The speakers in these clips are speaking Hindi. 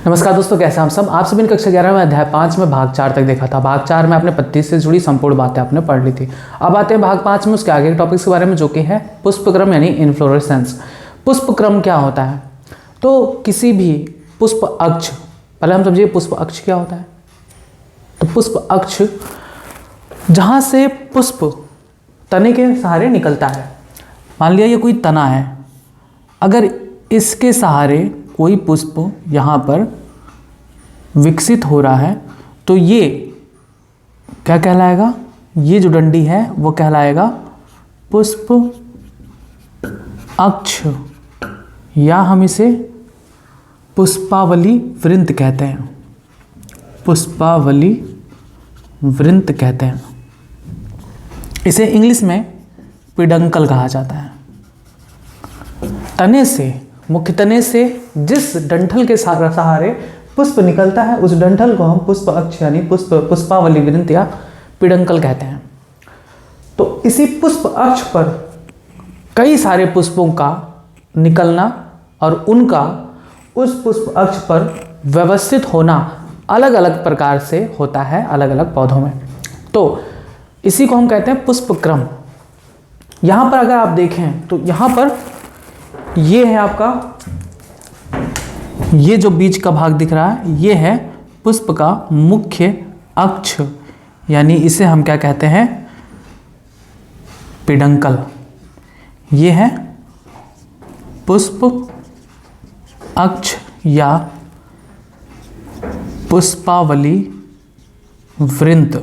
नमस्कार दोस्तों, कैसे हैं हम सब। आप सभी ने कक्षा 11 में अध्याय 5 में भाग 4 तक देखा था। भाग 4 में आपने पत्ती से जुड़ी संपूर्ण बातें आपने पढ़ ली थी। अब आते हैं भाग 5 में उसके आगे के टॉपिक्स के बारे में, जो कि है पुष्पक्रम यानी इन्फ्लोरेसेंस। पुष्पक्रम क्या होता है? तो किसी भी पुष्प अक्ष, पहले हम समझिए पुष्प अक्ष क्या होता है। तो पुष्प अक्ष जहाँ से पुष्प तने के सहारे निकलता है। मान लिया ये कोई तना है, अगर इसके सहारे कोई पुष्प यहाँ पर विकसित हो रहा है तो ये क्या कहलाएगा? ये जो डंडी है वो कहलाएगा पुष्प अक्ष, या हम इसे पुष्पावली वृंत कहते हैं। पुष्पावली वृंत कहते हैं। इसे इंग्लिश में पिडंकल कहा जाता है। तने से, मुख्य तने से जिस डंठल के सहारे पुष्प निकलता है उस डंठल को हम पुष्प अक्ष यानी पुष्पावली वृंत या पिडंकल कहते हैं। तो इसी पुष्प अक्ष पर कई सारे पुष्पों का निकलना और उनका उस पुष्प अक्ष पर व्यवस्थित होना अलग अलग प्रकार से होता है अलग अलग पौधों में। तो इसी को हम कहते हैं पुष्पक्रम। यहाँ पर अगर आप देखें तो यहाँ पर ये है आपका, ये जो बीच का भाग दिख रहा है ये है पुष्प का मुख्य अक्ष, यानी इसे हम क्या कहते हैं? पिडंकल। ये है पुष्प अक्ष या पुष्पावली वृंत,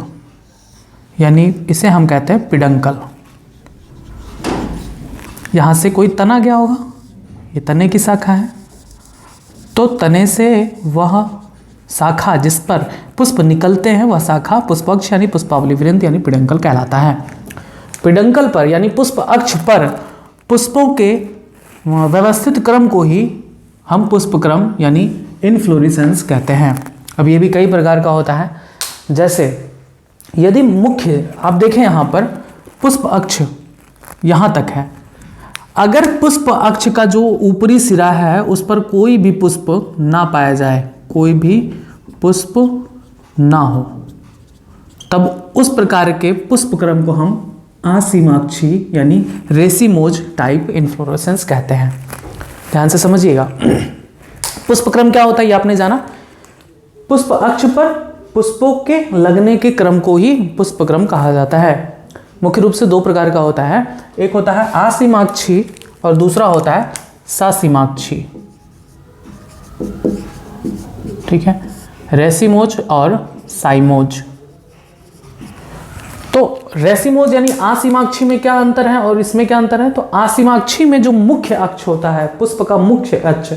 यानी इसे हम कहते हैं पिडंकल। यहां से कोई तना गया होगा, ये तने की शाखा है, तो तने से वह शाखा जिस पर पुष्प निकलते हैं वह शाखा पुष्पअक्ष यानी पुष्पावली वृंत यानी पिडंकल कहलाता है। पिडंकल पर यानी पुष्प अक्ष पर पुष्पों के व्यवस्थित क्रम को ही हम पुष्पक्रम यानी इनफ्लोरेसेंस कहते हैं। अब ये भी कई प्रकार का होता है, जैसे यदि मुख्य आप देखें यहाँ पर पुष्प अक्ष यहाँ तक है, अगर पुष्प अक्ष का जो ऊपरी सिरा है उस पर कोई भी पुष्प ना पाया जाए, कोई भी पुष्प ना हो, तब उस प्रकार के पुष्पक्रम को हम असीमाक्षी यानी रेसिमोज टाइप इन्फ्लोरेसेंस कहते हैं। ध्यान से समझिएगा। पुष्पक्रम क्या होता है ये आपने जाना। पुष्प अक्ष पर पुष्पों के लगने के क्रम को ही पुष्पक्रम कहा जाता है। मुख्य रूप से दो प्रकार का होता है, एक होता है असीमाक्षी और दूसरा होता है ससीमाक्षी। ठीक है, रेसिमोज और साइमोज। तो रेसिमोज यानी असीमाक्षी में क्या अंतर है और इसमें क्या अंतर है? तो असीमाक्षी में जो मुख्य अक्ष होता है, पुष्प का मुख्य अक्ष,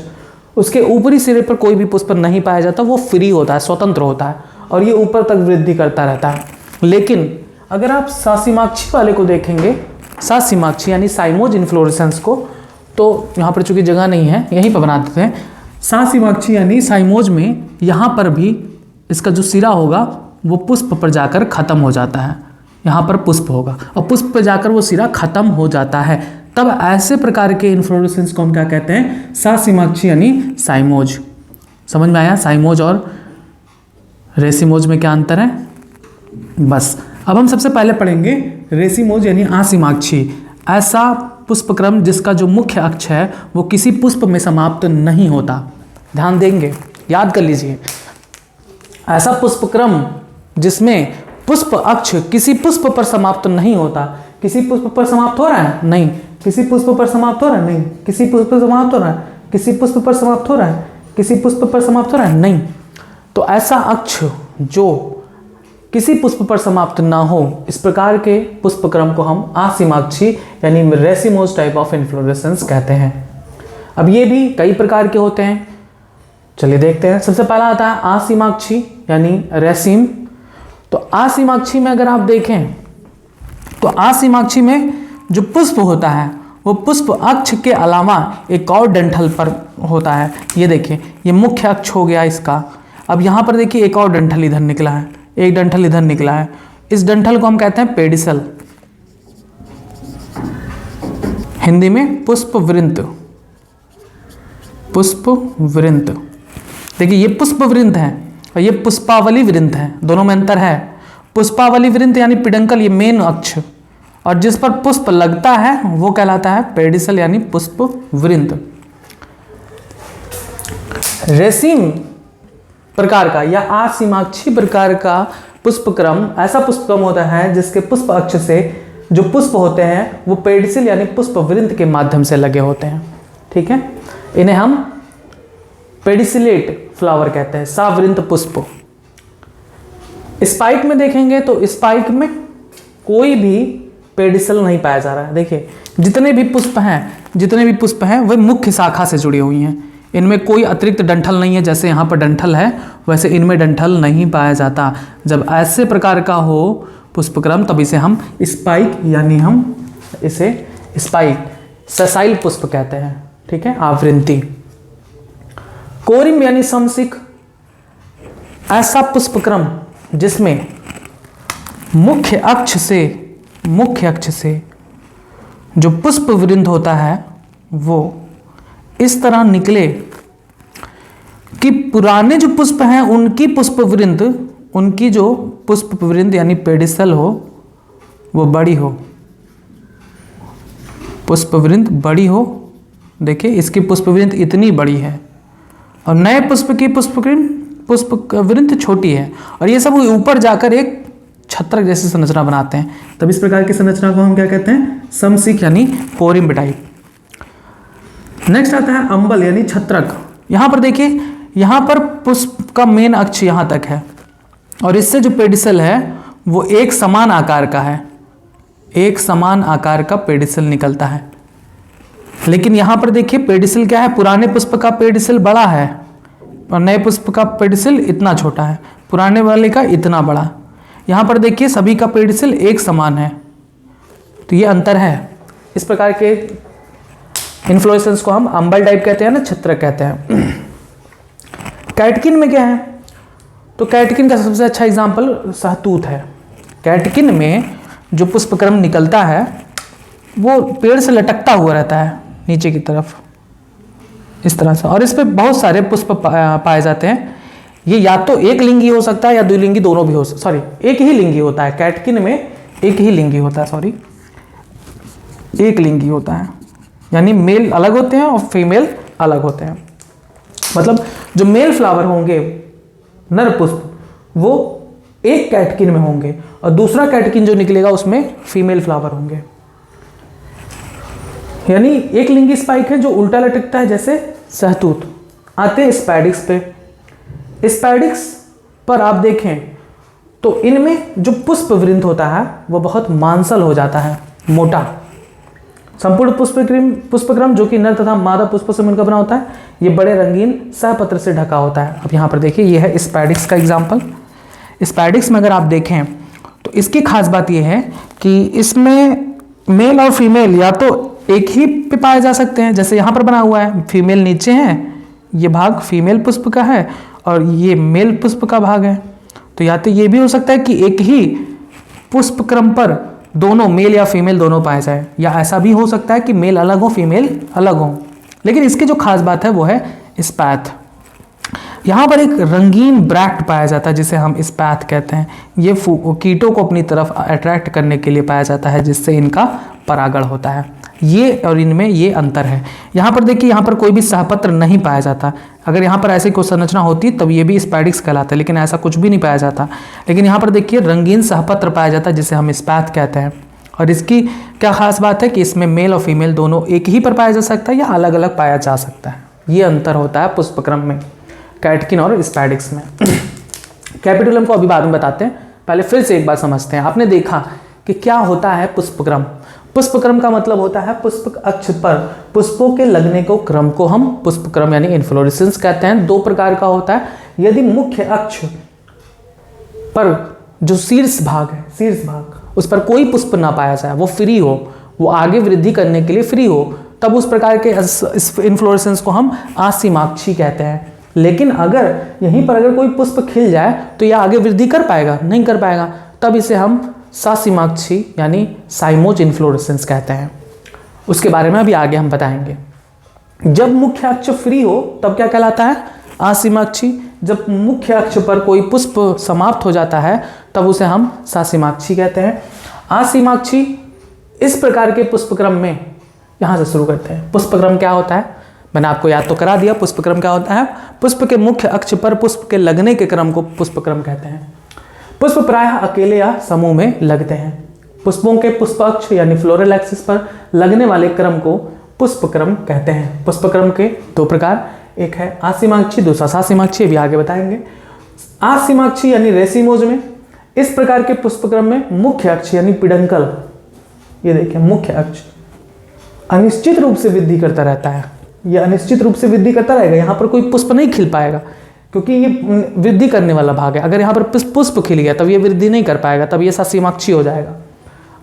उसके ऊपरी सिरे पर कोई भी पुष्प नहीं पाया जाता, वो फ्री होता है, स्वतंत्र होता है और ये ऊपर तक वृद्धि करता रहता है। लेकिन अगर आप ससीमाक्षी वाले को देखेंगे, ससीमाक्षी यानी साइमोज इन्फ्लोरेसेंस को, तो यहाँ पर चूंकि जगह नहीं है यहीं पर बना देते हैं। ससीमाक्षी यानी साइमोज में यहाँ पर भी इसका जो सिरा होगा वो पुष्प पर जाकर खत्म हो जाता है। यहाँ पर पुष्प होगा और पुष्प पर जाकर वो सिरा खत्म हो जाता है, तब ऐसे प्रकार के इन्फ्लोरेसेंस को हम क्या कहते हैं? ससीमाक्षी यानी साइमोज। समझ में आया साइमोज और रेसिमोज में क्या अंतर है? बस अब हम सबसे पहले पढ़ेंगे रेसिमोज यानी असीमाक्षी। ऐसा पुष्पक्रम जिसका जो मुख्य अक्ष है वो किसी पुष्प में समाप्त नहीं होता। ध्यान देंगे, याद कर लीजिए। ऐसा पुष्पक्रम जिसमें पुष्प अक्ष किसी पुष्प पर समाप्त नहीं होता। किसी पुष्प पर समाप्त हो रहा है? नहीं। किसी पुष्प पर समाप्त हो रहा है? नहीं। किसी पुष्प पर समाप्त हो रहा है? किसी पुष्प पर समाप्त हो रहा है? किसी पुष्प पर समाप्त हो रहा है? नहीं। तो ऐसा अक्ष जो किसी पुष्प पर समाप्त ना हो, इस प्रकार के पुष्पक्रम को हम असीमाक्षी यानी रेसिमोज टाइप ऑफ इन्फ्लोरेसेंस कहते हैं। अब ये भी कई प्रकार के होते हैं, चलिए देखते हैं। सबसे पहला आता है असीमाक्षी यानी रेसिम। तो असीमाक्षी में अगर आप देखें तो असीमाक्षी में जो पुष्प होता है वो पुष्प अक्ष के अलावा एक और डंठल पर होता है। ये देखिए, ये मुख्य अक्ष हो गया इसका। अब यहाँ पर देखिए एक और डंठल इधर निकला है, एक डंठल इधर निकला है। इस डंठल को हम कहते हैं पेडिसल, हिंदी में पुष्प वृंत। पुष्प वृंत। देखिए ये पुष्प वृंत है और ये पुष्पावली वृंत है, दोनों में अंतर है। पुष्पावली वृंत यानी पिडंकल, ये मेन अक्ष, और जिस पर पुष्प लगता है वो कहलाता है पेडिसल यानी पुष्प वृंत। रेसिम प्रकार का या आसीमाक्षी प्रकार का पुष्पक्रम ऐसा पुष्पक्रम होता है जिसके पुष्प अक्ष से जो पुष्प होते हैं वो पेडिसल यानी पुष्प वृंत के माध्यम से लगे होते हैं। ठीक है, इन्हें हम पेडिसिलेट फ्लावर कहते हैं, सावृंत पुष्प। स्पाइक में देखेंगे तो स्पाइक में कोई भी पेडिसल नहीं पाया जा रहा है। देखिए जितने भी पुष्प हैं वे मुख्य शाखा से जुड़ी हुई हैं, इनमें कोई अतिरिक्त डंठल नहीं है। जैसे यहाँ पर डंठल है वैसे इनमें डंठल नहीं पाया जाता। जब ऐसे प्रकार का हो पुष्पक्रम तब इसे हम स्पाइक यानी हम इसे स्पाइक ससाइल पुष्प कहते हैं। ठीक है, आवृंती। कोरिम यानी समसिक, ऐसा पुष्पक्रम जिसमें मुख्य अक्ष से जो पुष्प वृंत होता है वो इस तरह निकले कि पुराने जो पुष्प हैं उनकी जो पुष्प वृंत यानी पेडिसल हो वो बड़ी हो, पुष्प वृंत बड़ी हो। देखिए इसकी पुष्प वृंत इतनी बड़ी है और नए पुष्प की पुष्प वृंत छोटी है, और ये सब ऊपर जाकर एक छत्रक जैसी संरचना बनाते हैं। तब इस प्रकार की संरचना को हम क्या कहते हैं? समसिक यानी कोरिम टाइप। नेक्स्ट आता है अंबल यानी छत्रक। यहां पर देखिए, यहां पर पुष्प का मेन अक्ष यहां तक है और इससे जो पेडिसल है वो एक समान आकार का है, एक समान आकार का पेडिसल निकलता है। लेकिन यहां पर देखिए पेडिसल क्या है, पुराने पुष्प का पेडिसल बड़ा है और नए पुष्प का पेडिसल इतना छोटा है, पुराने वाले का इतना बड़ा। यहां पर देखिए सभी का पेडिसल एक समान है, तो ये अंतर है। इस प्रकार के इन्फ्लोरेसेंस को हम अंबल टाइप कहते हैं ना, छत्रक कहते हैं। कैटकिन में क्या है? तो कैटकिन का सबसे अच्छा एग्जाम्पल सहतूत है। कैटकिन में जो पुष्पक्रम निकलता है वो पेड़ से लटकता हुआ रहता है नीचे की तरफ इस तरह से, और इस पे बहुत सारे पुष्प पाए जाते हैं। ये या तो एक लिंगी हो सकता है या द्विलिंगी, दोनों भी हो सकता, सॉरी एक ही लिंगी होता है। कैटकिन में एक ही लिंगी होता है, सॉरी एक लिंगी होता है, यानी मेल अलग होते हैं और फीमेल अलग होते हैं। मतलब जो मेल फ्लावर होंगे नर पुष्प वो एक कैटकिन में होंगे और दूसरा कैटकिन जो निकलेगा उसमें फीमेल फ्लावर होंगे। यानी एक लिंगी स्पाइक है जो उल्टा लटकता है जैसे सहतूत। आते हैं स्पैडिक्स पे। स्पैडिक्स पर आप देखें तो इनमें जो पुष्प वृंत होता है वो बहुत मांसल हो जाता है, मोटा। संपूर्ण पुष्पक्रम जो कि नर तथा मादा पुष्प से मिलकर बना होता है, ये बड़े रंगीन सहपत्र से ढका होता है। अब यहाँ पर देखिए ये है स्पैडिक्स का एग्जाम्पल। स्पैडिक्स में अगर आप देखें तो इसकी खास बात यह है कि इसमें मेल और फीमेल या तो एक ही पे पाए जा सकते हैं, जैसे यहाँ पर बना हुआ है, फीमेल नीचे है, ये भाग फीमेल पुष्प का है और ये मेल पुष्प का भाग है। तो या तो ये भी हो सकता है कि एक ही पुष्पक्रम पर दोनों मेल या फीमेल दोनों पाए जाए, या ऐसा भी हो सकता है कि मेल अलग हो फीमेल अलग हो। लेकिन इसकी जो खास बात है वो है स्पैथ। यहाँ पर एक रंगीन ब्रैक्ट पाया जाता है जिसे हम स्पैथ कहते हैं। ये कीटों को अपनी तरफ अट्रैक्ट करने के लिए पाया जाता है जिससे इनका परागण होता है। ये और इनमें ये अंतर है। यहाँ पर देखिए, यहाँ पर कोई भी सहपत्र नहीं पाया जाता। अगर यहाँ पर ऐसी कोई संरचना होती तब ये भी स्पैडिक्स कहलाता है, लेकिन ऐसा कुछ भी नहीं पाया जाता। लेकिन यहाँ पर देखिए रंगीन सहपत्र पाया जाता है जिसे हम स्पैथ कहते हैं। और इसकी क्या खास बात है कि इसमें मेल और फीमेल दोनों एक ही पर पाया जा सकता है या अलग अलग पाया जा सकता है। ये अंतर होता है पुष्पक्रम में, कैटकिन और स्पैडिक्स में। कैपिटुलम को अभी बाद में बताते हैं, पहले फिर से एक बार समझते हैं। आपने देखा कि क्या होता है पुष्पक्रम। पुष्पक्रम का मतलब होता है पुष्प अक्ष पर पुष्पों के लगने को क्रम को हम पुष्पक्रम यानी इन्फ्लोरेसेंस कहते हैं। दो प्रकार का होता है। यदि मुख्य अक्ष पर जो शीर्ष भाग है, शीर्ष भाग उस पर कोई पुष्प ना पाया जाए, वो फ्री हो, वो आगे वृद्धि करने के लिए फ्री हो, तब उस प्रकार के इन्फ्लोरेसेंस को हम आसीमाक्षी कहते हैं। लेकिन अगर यहीं पर अगर कोई पुष्प खिल जाए तो यह आगे वृद्धि कर पाएगा? नहीं कर पाएगा। तब इसे हम सासीमाक्षी यानी साइमोज इन्फ्लोरेसेंस कहते हैं। उसके बारे में अभी आगे हम बताएंगे। जब मुख्य अक्ष फ्री हो तब क्या कहलाता है? असीमाक्षी, जब मुख्य अक्ष पर कोई पुष्प समाप्त हो जाता है तब उसे हम ससीमाक्षी कहते हैं। असीमाक्षी इस प्रकार के पुष्पक्रम में, यहाँ से शुरू करते हैं। पुष्पक्रम क्या होता है, मैंने आपको याद तो करा दिया। पुष्पक्रम क्या होता है, पुष्प के मुख्य अक्ष पर पुष्प के लगने के क्रम को पुष्पक्रम कहते हैं। पुष्प प्रायः अकेले या समूह में लगते हैं। पुष्पों के पुष्प अक्ष यानी फ्लोरल एक्सिस पर लगने वाले क्रम को पुष्पक्रम कहते हैं। पुष्पक्रम के दो प्रकार, एक है असीमाक्षी, दूसरा ससीमाक्षी, अभी आगे बताएंगे। असीमाक्षी यानी रेसिमोज में इस प्रकार के पुष्पक्रम में मुख्य अक्ष यानी पिडंकल, ये देखिए मुख्य अक्ष अनिश्चित रूप से वृद्धि करता रहता है। यह अनिश्चित रूप से वृद्धि करता रहेगा, यहाँ पर कोई पुष्प नहीं खिल पाएगा क्योंकि ये वृद्धि करने वाला भाग है। अगर यहाँ पर पुष्प खिल गया तब ये वृद्धि नहीं कर पाएगा, तब ये ससीमाक्षी हो जाएगा।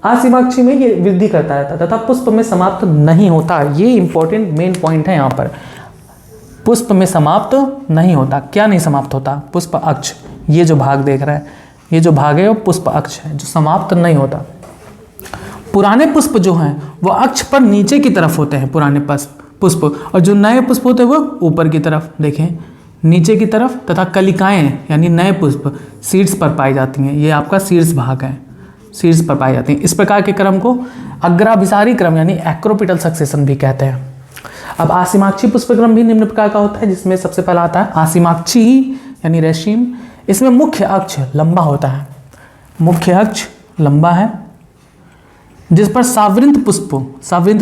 असीमाक्षी में ये वृद्धि करता रहता है तथा पुष्प में समाप्त नहीं होता। ये इंपॉर्टेंट मेन पॉइंट है यहाँ पर, पुष्प में समाप्त नहीं होता। क्या नहीं समाप्त होता, पुष्प अक्ष, ये जो भाग देख रहे हैं, ये जो भाग है वो पुष्प अक्ष है जो समाप्त नहीं होता। पुराने पुष्प जो हैं वो अक्ष पर नीचे की तरफ होते हैं, पुराने पुष्प, और जो नए पुष्प होते हैं वो ऊपर की तरफ, देखें नीचे की तरफ, तथा कलिकाएं यानी नए पुष्प शीर्ष पर पाई जाती हैं। ये आपका शीर्ष भाग है, शीर्ष पर पाई जाती हैं। इस प्रकार के क्रम को अग्राभिसारी क्रम यानी एक्रोपिटल सक्सेशन भी कहते हैं। अब असीमाक्षी पुष्पक्रम भी निम्न प्रकार का होता है, जिसमें सबसे पहला आता है असीमाक्षी यानी रेशीम। इसमें मुख्य अक्ष लंबा होता है, मुख्य अक्ष लंबा है, जिस पर सावृंत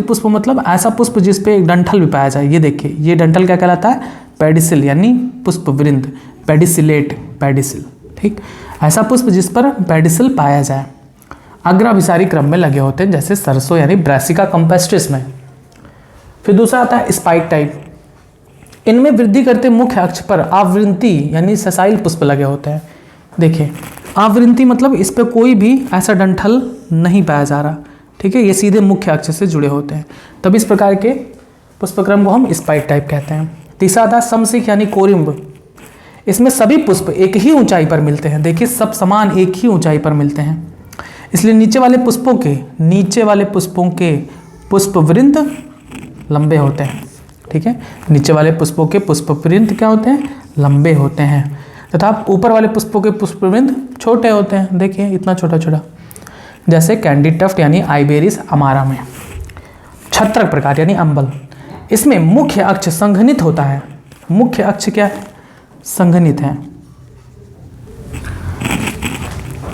पुष्प मतलब ऐसा पुष्प जिस पे एक डंठल भी पाया जाए। ये देखिए, ये डंठल क्या कहलाता है, पेडिसिल यानी पुष्प वृंद, पेडिसिलेट, पेडिसिल, ठीक, ऐसा पुष्प जिस पर पेडिसिल पाया जाए। अग्राभिसारी क्रम में लगे होते हैं, जैसे सरसों यानी ब्रासिका कंपेस्ट्रिस में। फिर दूसरा आता है स्पाइक टाइप। इनमें वृद्धि करते मुख्य अक्ष पर आवृंती यानी ससाइल पुष्प लगे होते हैं। देखिए आवृंती मतलब इस पर कोई भी ऐसा डंठल नहीं पाया जा रहा, ठीक है, ये सीधे मुख्य अक्ष से जुड़े होते हैं, तब इस प्रकार के पुष्पक्रम को हम स्पाइक टाइप कहते हैं। तीसरा आता है समशिख यानी कोरिम्ब। इसमें सभी पुष्प एक ही ऊंचाई पर मिलते हैं, देखिए सब समान एक ही ऊंचाई पर मिलते हैं, इसलिए नीचे वाले पुष्पों के पुष्पवृंत लंबे होते हैं, ठीक है, नीचे वाले पुष्पों के पुष्पवृंत क्या होते हैं, लंबे होते हैं, तथा ऊपर वाले पुष्पों के पुष्पवृंत छोटे होते हैं, देखिए इतना छोटा छोटा, जैसे कैंडी टफ्ट यानी आइबेरिस अमारा में। छत्रक प्रकार यानी अम्बल, इसमें मुख्य अक्ष संघनित होता है। मुख्य अक्ष क्या है, संघनित है।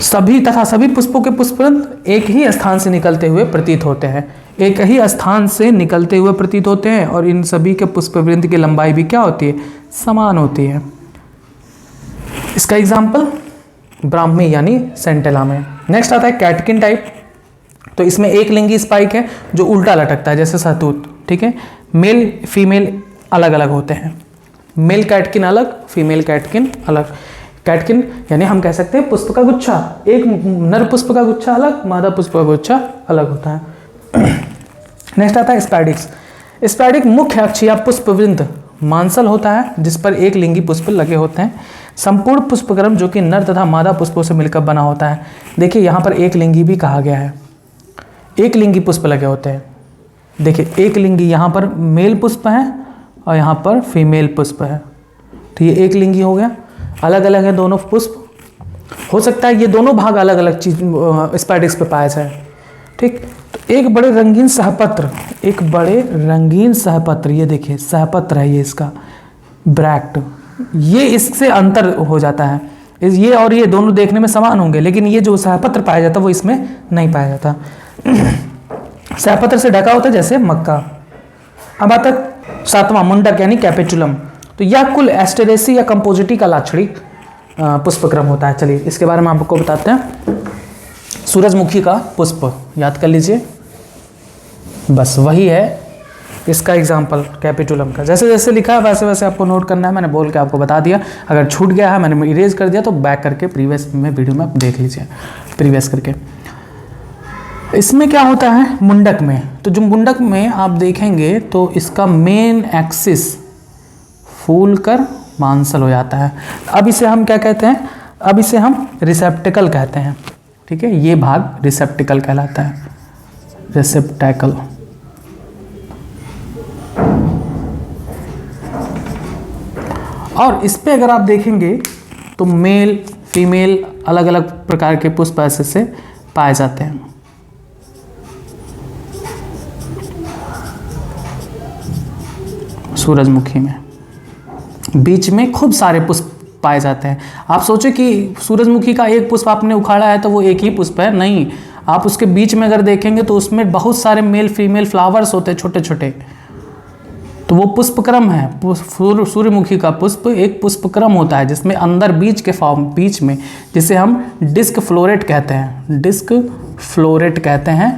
सभी पुष्पों के पुष्पवृंत एक ही स्थान से निकलते हुए प्रतीत होते हैं, एक ही स्थान से निकलते हुए प्रतीत होते हैं, और इन सभी के पुष्पवृंत की लंबाई भी क्या होती है, समान होती है। इसका एग्जाम्पल ब्राह्मी यानी सेंटेला में। नेक्स्ट आता है कैटकिन टाइप। तो इसमें एक लिंगी स्पाइक है जो उल्टा लटकता है जैसे सहतूत, ठीक है, मेल फीमेल अलग अलग होते हैं, मेल कैटकिन अलग, फीमेल कैटकिन अलग। कैटकिन यानी हम कह सकते हैं पुष्प का गुच्छा, एक नर पुष्प का गुच्छा अलग, मादा पुष्प का गुच्छा अलग होता है। नेक्स्ट आता है स्पैडिक्स। स्पैडिक मुख्य अक्ष या पुष्पवृंत मांसल होता है जिस पर एक लिंगी पुष्प लगे होते हैं। संपूर्ण पुष्पक्रम जो कि नर तथा मादा पुष्पों से मिलकर बना होता है। देखिए यहाँ पर एक लिंगी भी कहा गया है, एक लिंगी पुष्प लगे होते हैं। देखिए एक लिंगी, यहाँ पर मेल पुष्प है और यहाँ पर फीमेल पुष्प है, तो ये एक लिंगी हो गया। अलग अलग है दोनों पुष्प, हो सकता है ये दोनों भाग अलग अलग चीज स्पैडिक्स पे पाया जाए, ठीक। तो एक बड़े रंगीन सहपत्र, ये देखिए सहपत्र है ये इसका ब्रैक्ट, ये इससे अंतर हो जाता है। ये और ये दोनों देखने में समान होंगे, लेकिन ये जो सहपत्र पाया जाता है वो इसमें नहीं पाया जाता। सहपत्र से ढका होता है जैसे मक्का। अब आता है सातवां मुंडक यानी कैपेचुलम। तो यह कुल एस्टेरेसी या कंपोजिटी का लाक्षणिक पुष्पक्रम होता है। चलिए इसके बारे में आपको बताते हैं। सूरजमुखी का पुष्प याद कर लीजिए, बस वही है इसका एग्जाम्पल कैपिटुलम का। जैसे जैसे लिखा है वैसे वैसे आपको नोट करना है, मैंने बोल के आपको बता दिया। अगर छूट गया है, मैंने इरेज कर दिया, तो बैक करके प्रीवियस में वीडियो में आप देख लीजिए, प्रीवियस करके। इसमें क्या होता है मुंडक में, तो जो मुंडक में आप देखेंगे तो इसका मेन एक्सिस फूल कर मांसल हो जाता है। अब इसे हम क्या कहते हैं, अब इसे हम रिसेप्टिकल कहते हैं, ठीक है, ये भाग रिसेप्टिकल कहलाता है, रिसेप्टिकल। और इस पे अगर आप देखेंगे तो मेल फीमेल अलग अलग प्रकार के पुष्प ऐसे से पाए जाते हैं। सूरजमुखी में बीच में खूब सारे पुष्प पाए जाते हैं। आप सोचो कि सूरजमुखी का एक पुष्प आपने उखाड़ा है तो वो एक ही पुष्प है, नहीं, आप उसके बीच में अगर देखेंगे तो उसमें बहुत सारे मेल फीमेल फ्लावर्स होते हैं छोटे छोटे, तो वो पुष्पक्रम है। सूर्यमुखी का पुष्प एक पुष्पक्रम होता है जिसमें अंदर बीज के फॉर्म, बीच में, जिसे हम डिस्क फ्लोरेट कहते हैं, डिस्क फ्लोरेट कहते हैं,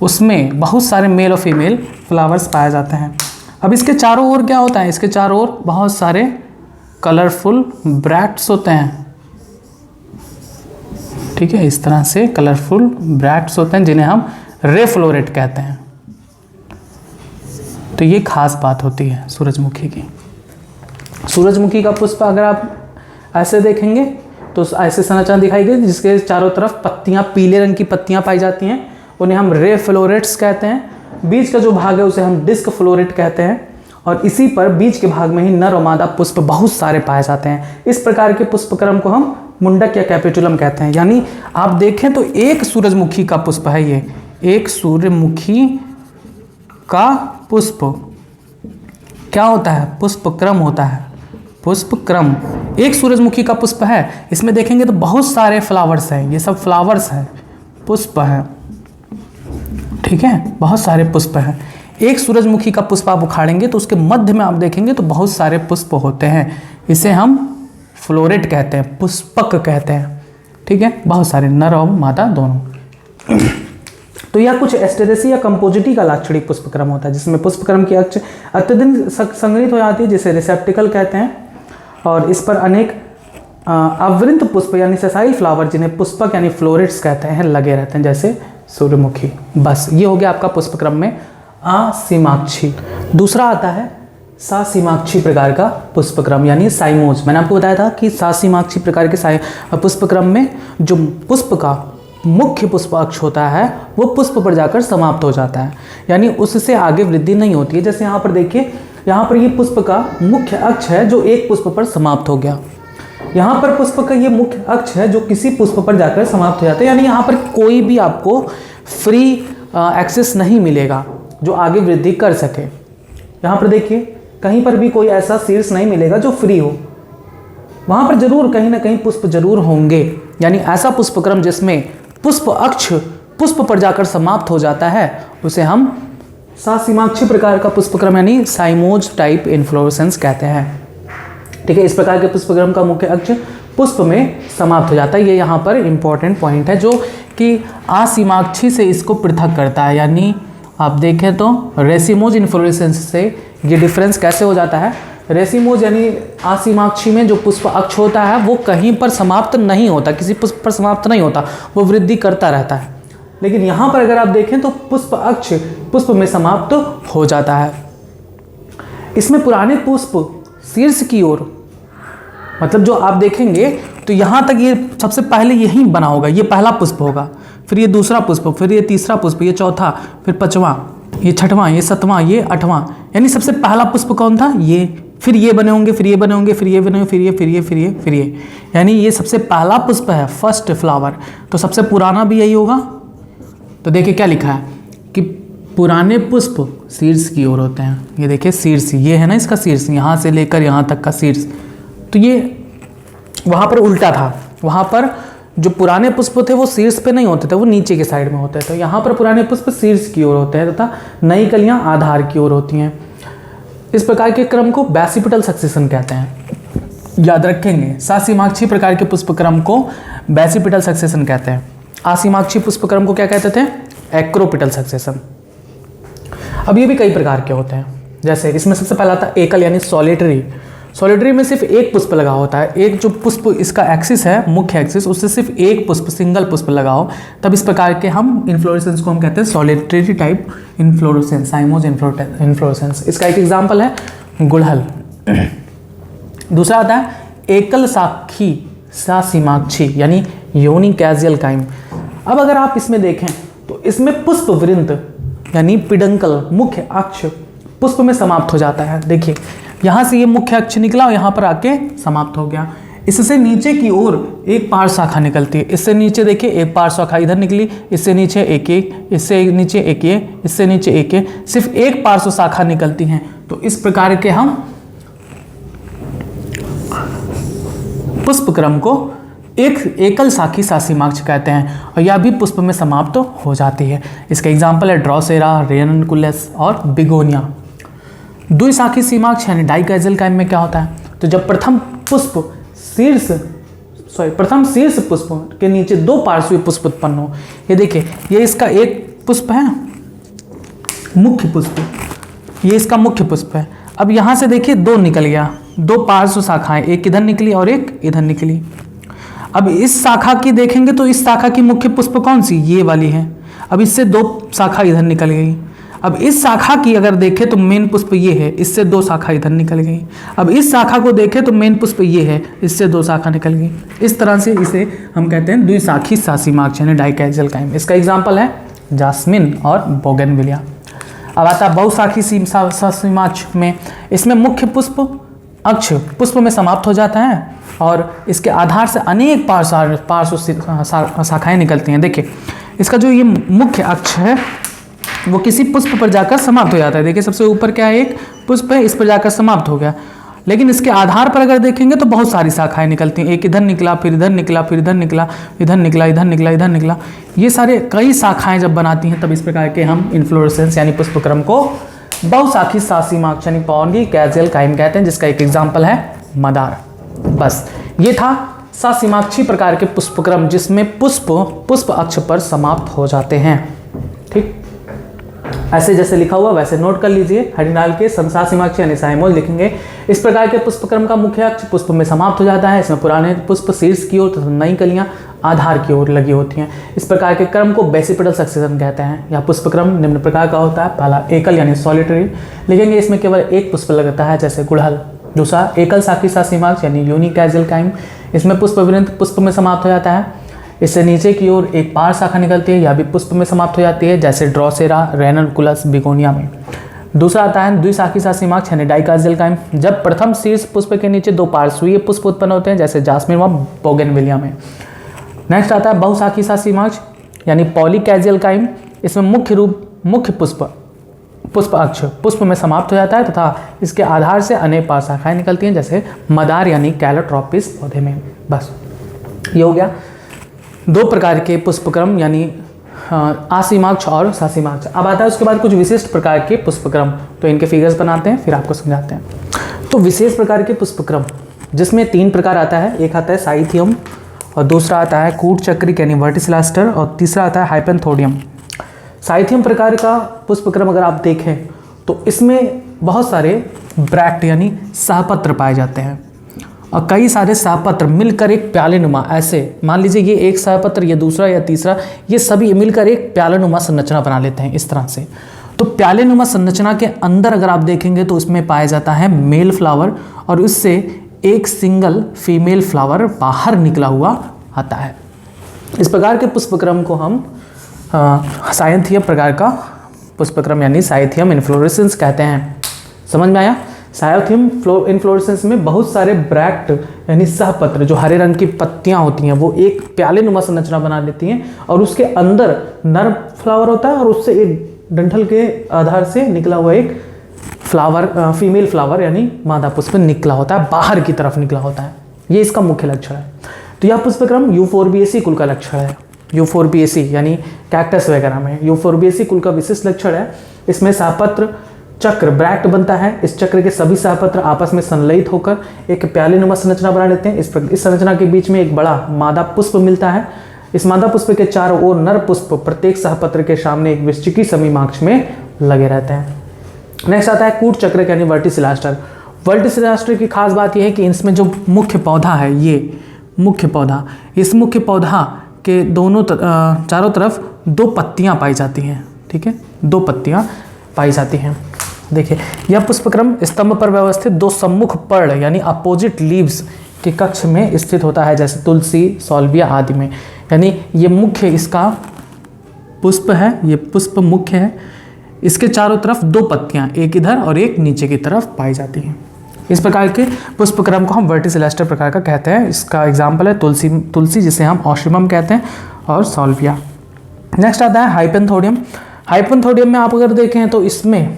उसमें बहुत सारे मेल और फीमेल फ्लावर्स पाए जाते हैं। अब इसके चारों ओर क्या होता है, इसके चारों ओर बहुत सारे कलरफुल ब्रैक्ट्स होते हैं। ठीक है, इस तरह से कलरफुल ब्रैक्ट्स होते हैं जिन्हें हम रे फ्लोरेट कहते हैं। तो ये खास बात होती है सूरजमुखी की। सूरजमुखी का पुष्प अगर आप ऐसे देखेंगे तो ऐसे संरचना दिखाई गई जिसके चारों तरफ पत्तियां, पीले रंग की पत्तियां पाई जाती हैं, उन्हें हम रे फ्लोरेट्स कहते हैं। बीज का जो भाग है उसे हम डिस्क फ्लोरेट कहते हैं, और इसी पर बीज के भाग में ही नर और मादा पुष्प बहुत सारे पाए जाते हैं। इस प्रकार के पुष्पक्रम को हम मुंडक या कैपिटुलम कहते हैं। यानी आप देखें तो एक सूरजमुखी का पुष्प है, ये एक सूर्यमुखी का पुष्प क्या होता है, पुष्पक्रम होता है, पुष्पक्रम। एक सूरजमुखी का पुष्प है, इसमें देखेंगे तो बहुत सारे फ्लावर्स हैं, ये सब फ्लावर्स हैं, पुष्प है। ठीक है, बहुत सारे पुष्प हैं। एक सूरजमुखी का पुष्प आप उखाड़ेंगे तो उसके मध्य में आप देखेंगे तो बहुत सारे पुष्प होते हैं, इसे हम फ्लोरेट कहते हैं, पुष्पक कहते हैं। ठीक है, बहुत सारे नर और मादा दोनों। तो यह कुछ एस्टेरेसी या कंपोजिटी का लाक्षणिक पुष्पक्रम होता है जिसमें पुष्पक्रम की अक्ष अत्यधिक संग्रहित हो जाती है, जिसे रिसेप्टिकल कहते हैं, और इस पर अनेक अवृंत पुष्प यानी सेसाइल फ्लावर, जिन्हें पुष्पक यानी फ्लोरेट्स कहते हैं, लगे रहते हैं, जैसे सूर्यमुखी। बस ये हो गया आपका पुष्पक्रम में असीमाक्षी। दूसरा आता है सासीमाक्षी प्रकार का पुष्पक्रम यानी साइमोज। मैंने आपको बताया था कि सासीमाक्षी प्रकार के पुष्पक्रम में जो पुष्प का मुख्य पुष्प अक्ष होता है वो पुष्प पर जाकर समाप्त हो जाता है, यानी उससे आगे वृद्धि नहीं होती है। जैसे यहाँ पर देखिए, यहाँ पर ये पुष्प का मुख्य अक्ष है जो एक पुष्प पर समाप्त हो गया। यहाँ पर पुष्प का ये मुख्य अक्ष है जो किसी पुष्प पर जाकर समाप्त हो जाता है, यानी यहाँ पर कोई भी आपको फ्री एक्सेस नहीं मिलेगा जो आगे वृद्धि कर सके। यहाँ पर देखिए, कहीं पर भी कोई ऐसा शीर्ष नहीं मिलेगा जो फ्री हो, वहाँ पर जरूर कहीं ना कहीं पुष्प जरूर होंगे। यानी ऐसा पुष्पक्रम जिसमें पुष्प अक्ष पुष्प पर जाकर समाप्त हो जाता है उसे हम सासीमाक्षी प्रकार का पुष्पक्रम यानी साइमोज टाइप इन्फ्लोरेसेंस कहते हैं। ठीक है, इस प्रकार के पुष्पक्रम का मुख्य अक्ष पुष्प में समाप्त हो जाता है। ये यहाँ पर इंपॉर्टेंट पॉइंट है जो कि आसीमाक्षी से इसको पृथक करता है। यानी आप देखें तो रेसिमोज इन्फ्लोरेसेंस से ये डिफरेंस कैसे हो जाता है। रेसिमोज यानी आसीमाक्षी में जो पुष्प अक्ष होता है वो कहीं पर समाप्त नहीं होता, किसी पुष्प पर समाप्त नहीं होता, वो वृद्धि करता रहता है। लेकिन यहाँ पर अगर आप देखें तो पुष्प अक्ष पुष्प में समाप्त हो जाता है। इसमें पुराने पुष्प शीर्ष की ओर, मतलब जो आप देखेंगे तो यहाँ तक ये सबसे पहले यही बना होगा, ये पहला पुष्प होगा, फिर ये दूसरा पुष्प, फिर ये तीसरा पुष्प, ये चौथा, फिर पांचवा, ये छठवां, ये सातवां, ये आठवां। यानी सबसे पहला पुष्प कौन था, ये, फिर ये बने होंगे, फिर ये बने होंगे, फिर ये बने होंगे, फिर ये, फिर ये, फिर ये, फिर ये। यानी ये सबसे पहला पुष्प है, फर्स्ट फ्लावर। तो सबसे पुराना भी यही होगा। तो देखिए क्या लिखा है कि पुराने पुष्प शीर्ष की ओर होते हैं। ये देखिए शीर्ष, ये है ना इसका शीर्ष, यहाँ से लेकर यहाँ तक का शीर्ष। तो ये वहाँ पर उल्टा था, वहाँ पर जो पुराने पुष्प थे वो शीर्ष पे नहीं होते थे, वो नीचे के साइड में होते थे। तो यहाँ पर पुराने पुष्प शीर्ष की ओर होते हैं तथा नई कलियाँ आधार की ओर होती हैं। इस प्रकार के क्रम को बैसिपिटल सक्सेशन कहते हैं। याद रखेंगे, सासीमाक्षी प्रकार के पुष्पक्रम को बैसिपिटल सक्सेशन कहते हैं। आसीमाक्षी पुष्पक्रम को क्या कहते थे, एक्रोपिटल सक्सेशन। अब ये भी कई प्रकार के होते हैं, जैसे इसमें सबसे पहला आता है एकल यानी सॉलिटरी। सॉलिटरी में सिर्फ एक पुष्प लगा होता है, एक जो पुष्प इसका एक्सिस है, मुख्य एक्सिस, उससे सिर्फ एक पुष्प, सिंगल पुष्प लगा हो, तब इस प्रकार के हम इन्फ्लोरेसेंस को हम कहते हैं solitary type inflorescence, cymose inflorescence. इसका एक एग्जाम्पल है गुड़हल। दूसरा आता है एकल साखी सासीमाक्षी यानी यूनिकैजियल काइम। अब अगर आप इसमें देखें तो इसमें पुष्प वृंत यानी पिडंकल मुख्य अक्ष पुष्प में समाप्त हो जाता है। देखिए यहाँ से ये मुख्य अक्ष निकला और यहाँ पर आके समाप्त हो गया। इससे नीचे की ओर एक पार्श्व शाखा निकलती है। इससे नीचे देखिए एक पार्श्व शाखा इधर निकली, इससे नीचे एक, इससे नीचे एक, इससे नीचे एक, सिर्फ एक पार्श्व शाखा निकलती हैं। तो इस प्रकार के हम पुष्प क्रम को एक एकल शाखी शासीमाक्ष कहते हैं और यह भी पुष्प में समाप्त हो जाती है। इसका एग्जाम्पल है ड्रोसेरा, रेनकुलस और बिगोनिया। द्विशाखी सीमाक्ष यानी डाइकैज़ल में क्या होता है, तो जब प्रथम शीर्ष पुष्प के नीचे दो पार्श्वीय पुष्प उत्पन्न हो। ये देखिए ये इसका एक पुष्प है, मुख्य पुष्प, ये इसका मुख्य पुष्प है। अब यहाँ से देखिए दो निकल गया, दो पार्श्व शाखाएं, एक इधर निकली और एक इधर निकली। अब इस शाखा की देखेंगे तो इस शाखा की मुख्य पुष्प कौन सी, ये वाली है। अब इससे दो शाखा इधर निकल गई। अब इस शाखा की अगर देखें तो मेन पुष्प ये है, इससे दो शाखा इधर निकल गई। अब इस शाखा को देखें तो मेन पुष्प ये है, इससे दो शाखा निकल गई। इस तरह से इसे हम कहते हैं द्विशाखी शासीमाक्ष यानी डाइकैज़ल काइम। इसका एग्जाम्पल है जास्मिन और बोगनविलिया। अब आता है बहुशाखी शासीमाक्ष में। इसमें मुख्य पुष्प अक्ष पुष्प में समाप्त हो जाता है और इसके आधार से अनेक पार्श्व शाखाएं निकलती हैं। देखिए इसका जो ये मुख्य अक्ष है वो किसी पुष्प पर जाकर समाप्त हो जाता है। देखिए सबसे ऊपर क्या है, एक पुष्प है, इस पर जाकर समाप्त हो गया। लेकिन इसके आधार पर अगर देखेंगे तो बहुत सारी शाखाएं निकलती हैं। एक इधर निकला, फिर इधर निकला, फिर इधर निकला, इधर निकला, इधर निकला, इधर निकला। ये सारे कई शाखाएं जब बनाती हैं तब इस प्रकार के हम इन्फ्लोरेसेंस यानी पुष्पक्रम को बहुशाखी शासीमाक्ष यानी पॉलीकैज़ल काइम कहते हैं, जिसका एक एग्जाम्पल है मदार। बस ये था शासीमाक्षी प्रकार के पुष्पक्रम जिसमें पुष्प अक्ष पर समाप्त हो जाते हैं। ठीक, ऐसे जैसे लिखा हुआ वैसे नोट कर लीजिए। हरिनाल के संशासीमाक्ष यानी साइमोल लिखेंगे। इस प्रकार के पुष्पक्रम का मुख्य अक्ष पुष्प में समाप्त हो जाता है। इसमें पुराने पुष्प शीर्ष की ओर तथा नई कलियां आधार की ओर लगी होती हैं। इस प्रकार के क्रम को बेसिपिडल सक्सेशन कहते हैं। यह पुष्पक्रम निम्न प्रकार का होता है। पहला एकल यानी सॉलिटरी लिखेंगे, इसमें केवल एक पुष्प लगता है जैसे गुड़हल। दूसरा एकल शाखी शासीमाक्ष यानी यूनिकैज़ल काइम। इसमें पुष्पवृंत पुष्प में समाप्त हो जाता है। इससे नीचे की ओर एक पार्श्व शाखा निकलती है, यह भी पुष्प में समाप्त हो जाती है जैसे ड्रोसेरा, रेनकुलस, बिगोनिया में। दूसरा आता है द्विशाखी शासीमाक्ष यानी डाइकैज़ल काइम। जब प्रथम शीर्ष पुष्प के नीचे दो पार्श्वीय पुष्प उत्पन्न होते हैं जैसे जास्मिन व बोगनविलिया में। नेक्स्ट आता है बहुशाखी शासीमाक्ष यानी पॉलीकैज़ल काइम। इसमें मुख्य पुष्प अक्ष पुष्प में समाप्त हो जाता है तथा इसके आधार से अनेक पार्श्व शाखाएं निकलती हैं जैसे मदार यानी कैलोट्रोपिस पौधे में। बस ये हो गया दो प्रकार के पुष्पक्रम यानी आसीमाक्ष और शासीमाक्ष। अब आता है उसके बाद कुछ विशिष्ट प्रकार के पुष्पक्रम, तो इनके फिगर्स बनाते हैं फिर आपको समझाते हैं। तो विशेष प्रकार के पुष्पक्रम जिसमें तीन प्रकार आता है। एक आता है साइथियम और दूसरा आता है कूट चक्रिक यानी वर्टिसिलास्टर और तीसरा आता है हाइपेंथोडियम। साइथियम प्रकार का पुष्पक्रम अगर आप देखें तो इसमें बहुत सारे ब्रैक्ट यानी सहपत्र पाए जाते हैं और कई सारे सहपत्र मिलकर एक प्यालेनुमा, ऐसे मान लीजिए ये एक सहपत्र, ये दूसरा या तीसरा, ये सभी मिलकर एक प्यालेनुमा संरचना बना लेते हैं इस तरह से। तो प्यालेनुमा संरचना के अंदर अगर आप देखेंगे तो इसमें पाया जाता है मेल फ्लावर और उससे एक सिंगल फीमेल फ्लावर बाहर निकला हुआ आता है। इस प्रकार के पुष्पक्रम को हम साइथियम प्रकार का पुष्पक्रम यानी साइथियम इन्फ्लोरेसेंस कहते हैं। समझ में आया? साइथियम इन्फ्लोरेसेंस में बहुत सारे ब्रैक्ट यानी सहपत्र जो हरे रंग की पत्तियां होती हैं वो एक प्यालेनुमा संरचना बना लेती हैं और उसके अंदर नर फ्लावर होता है और उससे एक डंठल के आधार से निकला हुआ एक फ्लावर फीमेल फ्लावर यानी मादा पुष्प निकला होता है, बाहर की तरफ निकला होता है। ये इसका मुख्य लक्षण है। तो यह पुष्पक्रम यूफोर्बिएसी कुल का लक्षण है। यूफोर्बिएसी यानी कैक्टस वगैरह में यूफोर्बिएसी कुल का विशिष्ट लक्षण है। इसमें सहपत्र चक्र ब्रैक्ट बनता है। इस चक्र के सभी सहपत्र आपस में संलयित होकर एक प्यालेनुमा संरचना बना लेते हैं। इस संरचना के बीच में एक बड़ा मादा पुष्प मिलता है। इस मादा पुष्प के चारों ओर नर पुष्प प्रत्येक सहपत्र के सामने एक वृश्चिकी समीमाक्ष में लगे रहते हैं। नेक्स्ट आता है कूट चक्र यानी वर्टिसिलास्टर। वर्टिसिलास्टर की खास बात यह है कि इसमें जो मुख्य पौधा है, ये मुख्य पौधा, इस मुख्य पौधा के दोनों चारों तरफ दो पत्तियां पाई जाती हैं। ठीक है, दो पत्तियां पाई जाती हैं। देखिए यह पुष्पक्रम स्तंभ पर व्यवस्थित दो सम्मुख पर्ण यानी अपोजिट लीव्स के कक्ष में स्थित होता है जैसे तुलसी, सॉल्विया आदि में। यानी ये मुख्य इसका पुष्प है, ये पुष्प मुख्य है। इसके चारों तरफ 2 पत्तियां, एक इधर और एक नीचे की तरफ पाई जाती हैं। इस प्रकार के पुष्पक्रम को हम वर्टिसिलेस्टर प्रकार का कहते हैं। इसका एग्जाम्पल है तुलसी जिसे हम ऑस्ट्रिमम कहते हैं, और सॉल्विया। नेक्स्ट आता है हाइपेंथोडियम। हाइपेंथोडियम में आप अगर देखें तो इसमें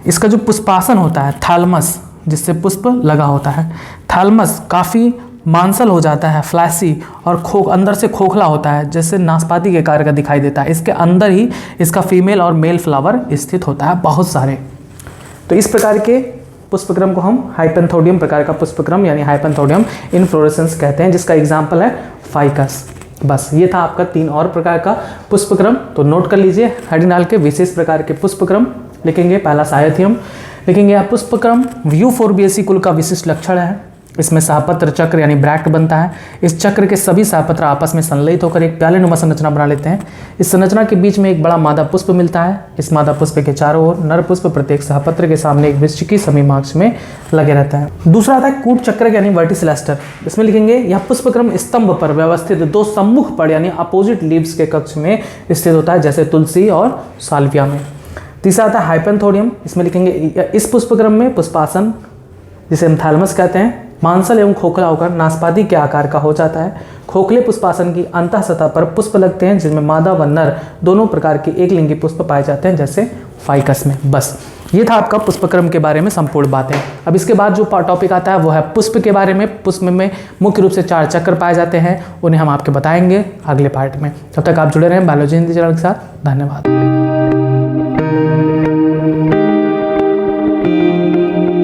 इसका जो पुष्पासन होता है, थैलमस जिससे पुष्प लगा होता है, थैलमस काफ़ी मांसल हो जाता है, फ्लैसी और अंदर से खोखला होता है, जैसे नाशपाती के कार्य का दिखाई देता है। इसके अंदर ही इसका फीमेल और मेल फ्लावर स्थित होता है, बहुत सारे। तो इस प्रकार के पुष्पक्रम को हम हाइपेंथोडियम प्रकार का पुष्पक्रम यानी हाइपेंथोडियम इनफ्लोरेसेंस कहते हैं, जिसका एग्जाम्पल है फाइकस। बस ये था आपका 3 और प्रकार का पुष्पक्रम। तो नोट कर लीजिए, हेडिंग डाल के विशेष प्रकार के पुष्पक्रम लिखेंगे। पहला सायथियम लिखेंगे। यह पुष्पक्रम यूफोर्बिएसी कुल का विशिष्ट लक्षण है। इसमें सहपत्र चक्र यानी ब्रैक्ट बनता है। इस चक्र के सभी सहपत्र आपस में संलयित होकर एक प्यालेनुमा संरचना बना लेते हैं। इस संरचना के बीच में एक बड़ा मादा पुष्प मिलता है। इस मादा पुष्प के चारों ओर नर पुष्प प्रत्येक सहपत्र के सामने एक वृश्चिकी समीमांश में लगे रहता है। दूसरा आता है कूट चक्र यानी वर्टिसिलेस्टर। इसमें लिखेंगे यह पुष्पक्रम स्तंभ पर व्यवस्थित 2 सम्मुख पड़ यानी अपोजिट लीव्स के कक्ष में स्थित होता है, जैसे तुलसी और साल्विया में। तीसरा आता है हाइपेंथोडियम। इसमें लिखेंगे इस पुष्पक्रम में पुष्पासन जिसे हम थैलमस कहते हैं मांसल एवं खोखला होकर नाशपाती के आकार का हो जाता है। खोखले पुष्पासन की अंतः सतह पर पुष्प लगते हैं, जिनमें मादा व नर दोनों प्रकार के एक लिंगी पुष्प पाए जाते हैं, जैसे फाइकस में। बस ये था आपका पुष्पक्रम के बारे में संपूर्ण बातें। अब इसके बाद जो टॉपिक आता है वो है पुष्प के बारे में। पुष्प में मुख्य रूप से 4 चक्र पाए जाते हैं, उन्हें हम आपके बताएंगे अगले पार्ट में। तब तक आप जुड़े रहें बायोलॉजी हिंदी चैनल के साथ। धन्यवाद।